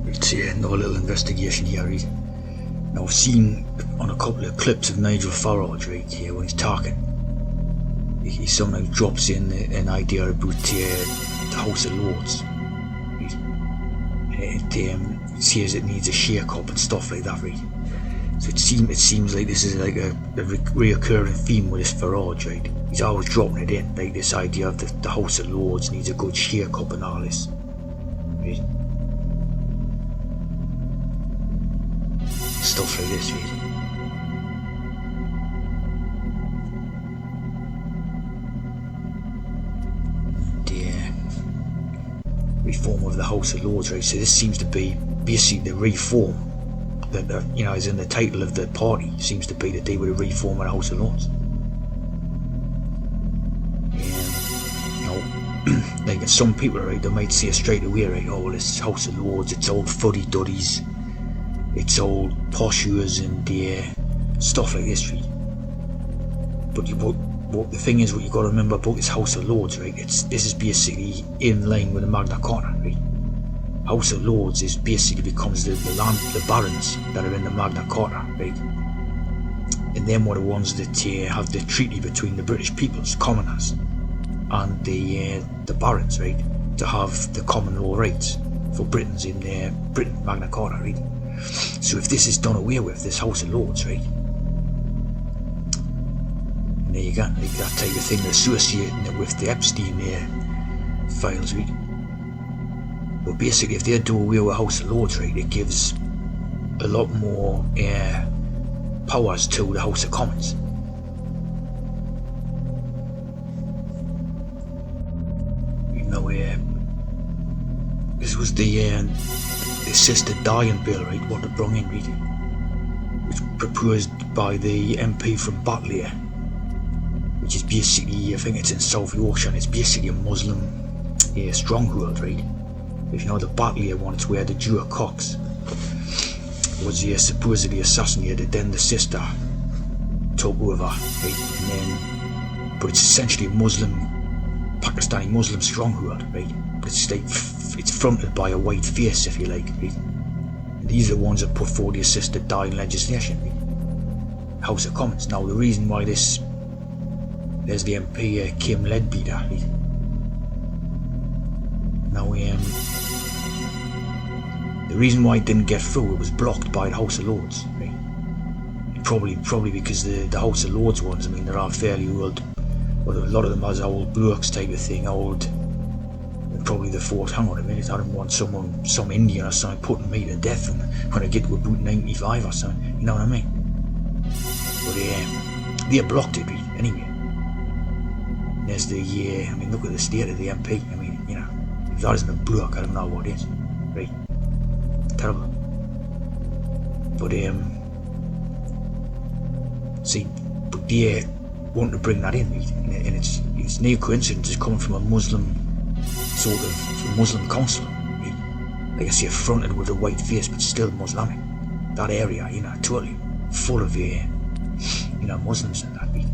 It's another little investigation here, right? Now I've seen on a couple of clips of Nigel Farage, right, here when he's talking. He sometimes drops in an idea about the House of Lords. Right? It says it needs a shake-up and stuff like that, right? So it seems like this is like a reoccurring theme with this Farage, right? He's always dropping it in, like this idea of the House of Lords needs a good shake-up and all this, right? Stuff like this, right? Reform of the House of Lords, right? So this seems to be basically the reform that is in the title of the party. Seems to be that they would reform of the House of Lords. Like some people, right, they might say straight away, right, oh, well, this House of Lords, it's old fuddy-duddies, it's old poshers and stuff like this, right? But the thing is, what you got to remember about this House of Lords, right? This is basically in line with the Magna Carta, right? House of Lords is basically becomes the barons that are in the Magna Carta, right? And them were the ones that have the treaty between the British peoples, commoners, and the barons, right? To have the common law rights for Britons in Britain, Magna Carta, right? So if this is done away with, this House of Lords, right? And there you go, like that type of thing, associating it with the Epstein files, right? But basically, if they do away with House of Lords, right, it gives a lot more powers to the House of Commons. This was the assisted dying bill, right, what they brought in, right, which proposed by the MP from Batley, which is basically, I think it's in South Yorkshire, and it's basically a Muslim stronghold, right? If you know the Batley one, it's where the Jew Cox was supposedly assassinated, then the sister took over, right? But it's essentially a Pakistani Muslim stronghold, right? But it's fronted by a white face, if you like, right? And these are the ones that put forward the assisted dying legislation, right? House of Commons. Now the reason why there's the MP Kim Leadbeater, right? Now the reason why it didn't get through, it was blocked by the House of Lords, right? Probably because the House of Lords ones, I mean, they're all fairly old, but a lot of them has old books type of thing, old. And probably the thought, hang on a minute, I don't want some Indian or something putting me to death when I get to about 95 or something, you know what I mean? But they blocked it, right? Anyway. There's the I mean, look at the state of the MP. I mean, you know, if that isn't a book, I don't know what is, right? Terrible. But but they want to bring that in, right? And it's no coincidence. It's coming from a Muslim Muslim council, right? Like I say, fronted with a white face, but still Muslimic. That area, you know, totally full of Muslims and that, right?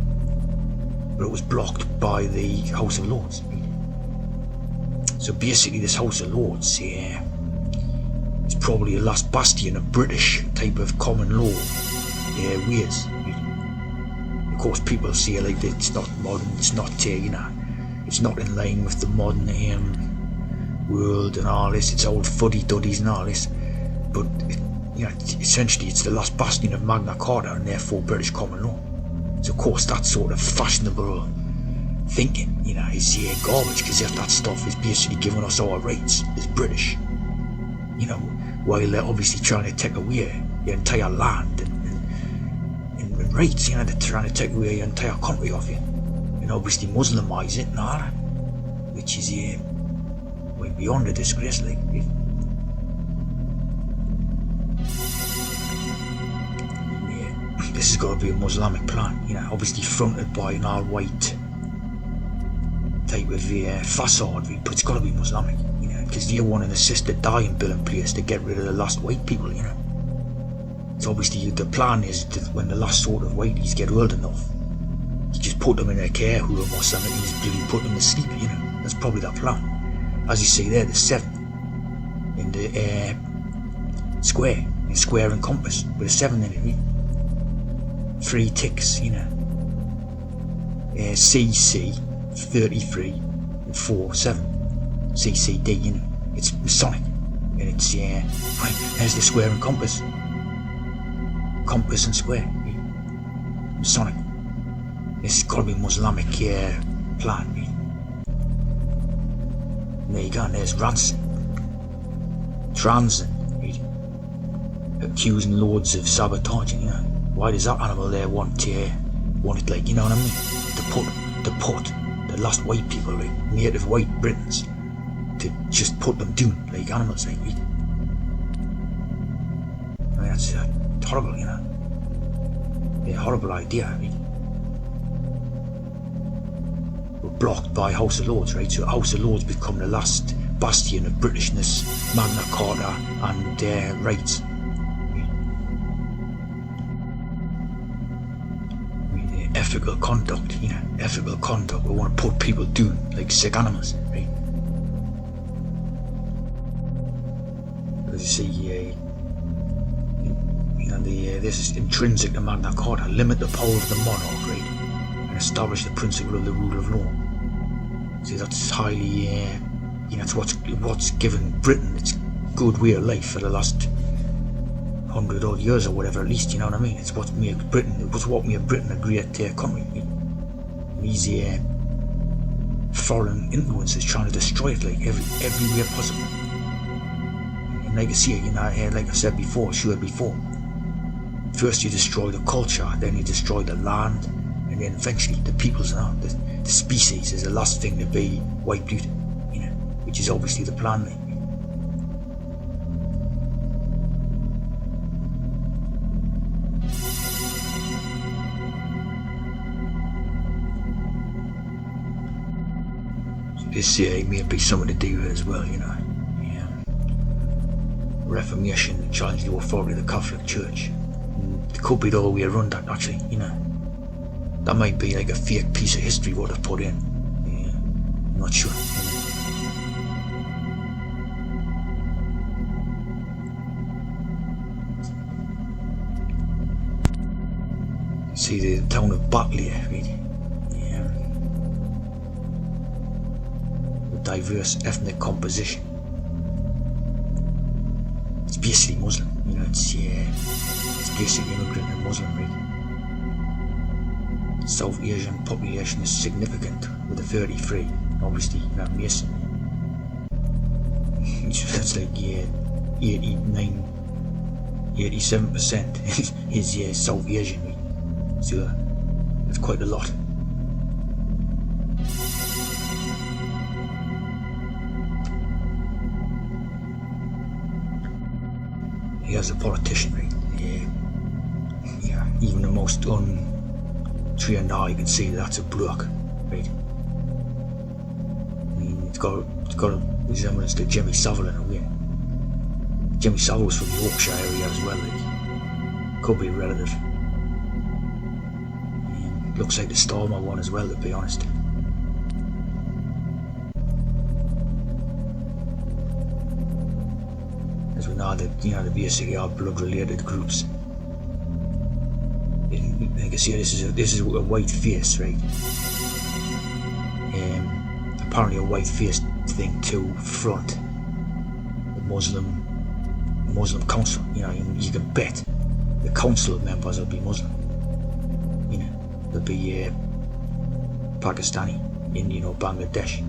But it was blocked by the House of Lords, right? So basically, this House of Lords is probably the last bastion of British type of common law ways, right? Of course, people say like that it's not modern, it's not it's not in line with the modern world and all this. It's old fuddy-duddies and all this, but essentially it's the last bastion of Magna Carta and therefore British common law. So of course that sort of fashionable thinking, is garbage, because if that stuff is basically giving us our rights as British, while they're obviously trying to take away your entire land and rights, they're trying to take away your entire country off you, and obviously Muslimize it and all that, which is way beyond a disgrace, like. This has got to be a Muslimic plan, obviously fronted by an all-white type of facade, but it's got to be Muslimic, because they want an assisted dying bill in place to get rid of the last white people, So obviously the plan is that when the last sort of whiteys get old enough, you just put them in a care home or something, and you put them to sleep, That's probably that plan. As you see there, there's 7. And square, a square and compass with a 7 in it, right? 3 ticks, you know. CC 33 and 47. CCD, you know. It's Masonic, and it's there's the square and compass. Compass and square, right? Masonic. This has got to be Muslimic plan, right? And there you go, and there's Ransom. Transit, right? Accusing loads of sabotaging, you know. Why does that animal there want it, like, you know what I mean? To put the last white people, like native white Britons, to just put them down like animals, like, right? I mean, that's horrible, you know. A horrible idea, right? We're blocked by House of Lords, right? So House of Lords become the last bastion of Britishness, Magna Carta and rights. Ethical conduct, you know, ethical conduct. We want to put people down like sick animals, right? Because you see, you know, this is intrinsic to Magna Carta: limit the power of the monarch, right, and establish the principle of the rule of law. See, that's highly, you know, it's what's given Britain its good way of life for the last 100 odd years or whatever, at least, you know what I mean? It's what made Britain a great country. These foreign influences trying to destroy it like every way possible. And like I see, you know, like I said before, first you destroy the culture, then you destroy the land, and then eventually the peoples, you know, the species is the last thing to be wiped out, you know, which is obviously the plan, like. This may be something to do with it as well, you know. Yeah. Reformation challenged the authority of the Catholic Church. It could be the other way around that, actually, you know. That might be like a fake piece of history what I've put in. Yeah. I'm not sure. See the town of Batley, right? Diverse ethnic composition. It's basically Muslim, you know. It's basically immigrant and Muslim, right? South Asian population is significant with the 33, obviously, you know, Mason. That's like 87% is South Asian, right? So that's quite a lot. As a politician, right? Yeah. Even the most untrained eye can see that's a bloke, right? I mean, it's got a resemblance to Jimmy Savile in a way. Jimmy Savile was from the Yorkshire area as well, like. Could be a relative. Looks like the Stormer one as well, to be honest. As we know that, you know, they basically are blood-related groups. Like I say, this is a white face, right? Apparently a white face thing to front the Muslim council. You know, you can bet the council members will be Muslim. You know, they'll be Pakistani, Indian or Bangladesh.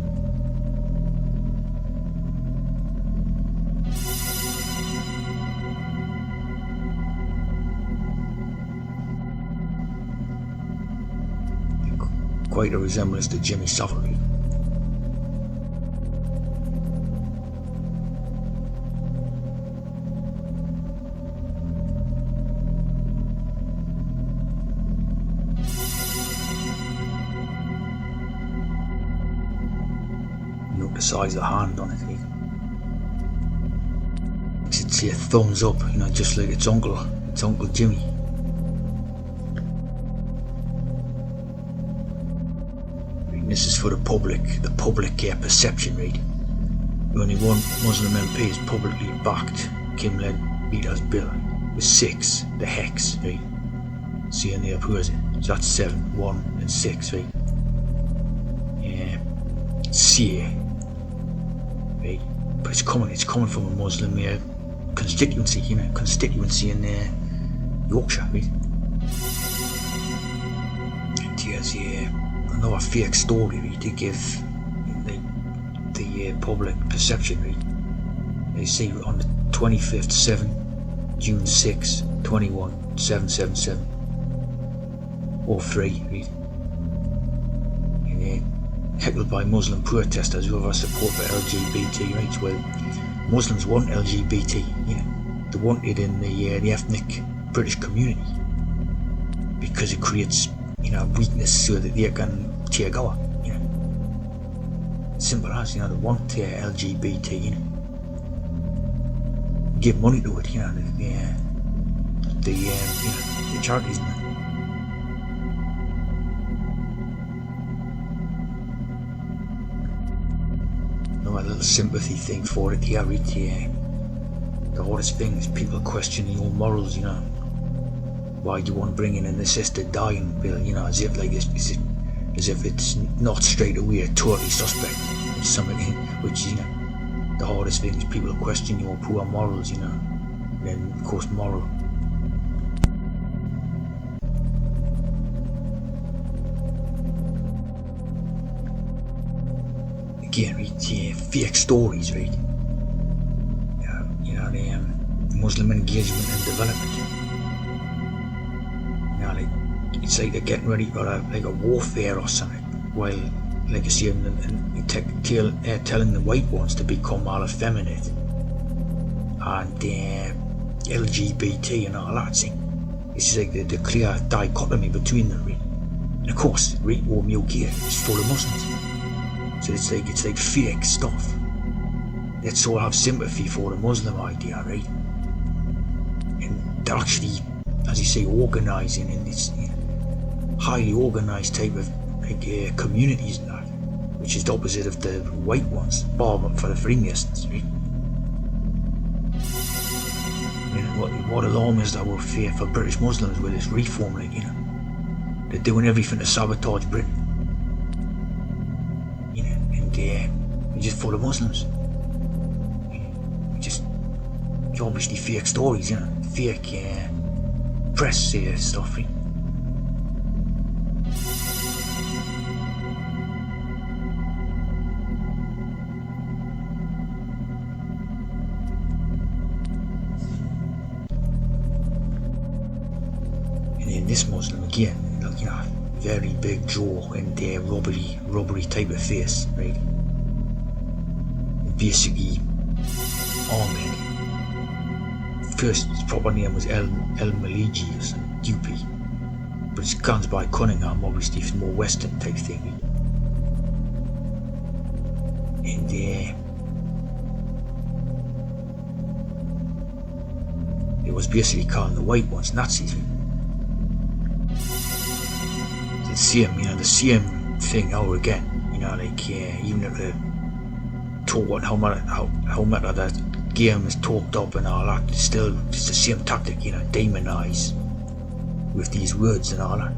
Quite a resemblance to Jimmy Savile. Note the size of the hand on it. It's a thumbs up, you know, just like its Uncle Jimmy. This is for the public perception, right? Only one Muslim MP has publicly backed Kim-led Peter's bill with 6, the hex, right? See in there, who is it? So that's 7, 1 and 6, right? C, right? But it's coming from a Muslim constituency, constituency in Yorkshire, right? And here's another fake story, right, to give the public perception, right? They say on the 25th 7, June 6, 21, 777 or 3, right? And heckled by Muslim protesters who have support for LGBT rights. Well, Muslims want LGBT, they want it in the ethnic British community because it creates, weakness so that they can take over, Simple as, they want LGBT, give money to it, the charities. A little sympathy thing for it here, right? The hardest thing is people questioning your morals, Why do you want to bring in an assisted dying bill, as if it's not straight away a totally suspect. It's something which, the hardest thing is people question your poor morals, and then of course moral. Again, right, fake stories, right? The Muslim engagement and development. It's like they're getting ready for a warfare or something. While, like I say, telling the white ones to become all effeminate and LGBT and all that. See, it's like the clear dichotomy between them, right? And of course, right, Romeo Gear is full of Muslims. So it's like fake stuff. Let's all have sympathy for the Muslim idea, right? And they're actually, as you say, organising in this highly organised type of communities and that, which is the opposite of the white ones, bar for the Freemasons, right? What alarm is that we'll fear for British Muslims with this reform, they're doing everything to sabotage Britain. We're just full of Muslims. Just obviously fake stories, fake press stuff, right? And then this Muslim again, very big jaw and robbery type of face, right? And basically, Ahmed. First, his proper name was El Maliji or something, Dupi, but it's guns by Cunningham, obviously, it's more Western type thing. And it was basically calling the white ones Nazis. The same thing over again, even if the talk how much of that game is talked up and all that, it's still just the same tactic, demonize with these words and all that.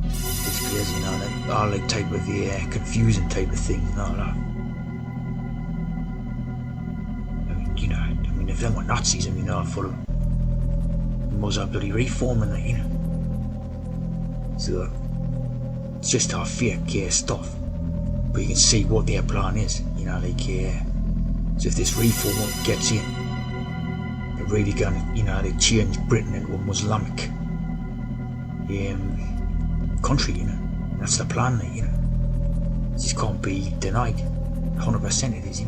It's crazy, all that type of confusing type of things and all that. If they were Nazis, for the Muslim bloody reforming that, So it's just our fake stuff. But you can see what their plan is, so if this reform gets in, they're really gonna, they change Britain into a Muslimic country, That's the plan, This can't be denied. 100% it is,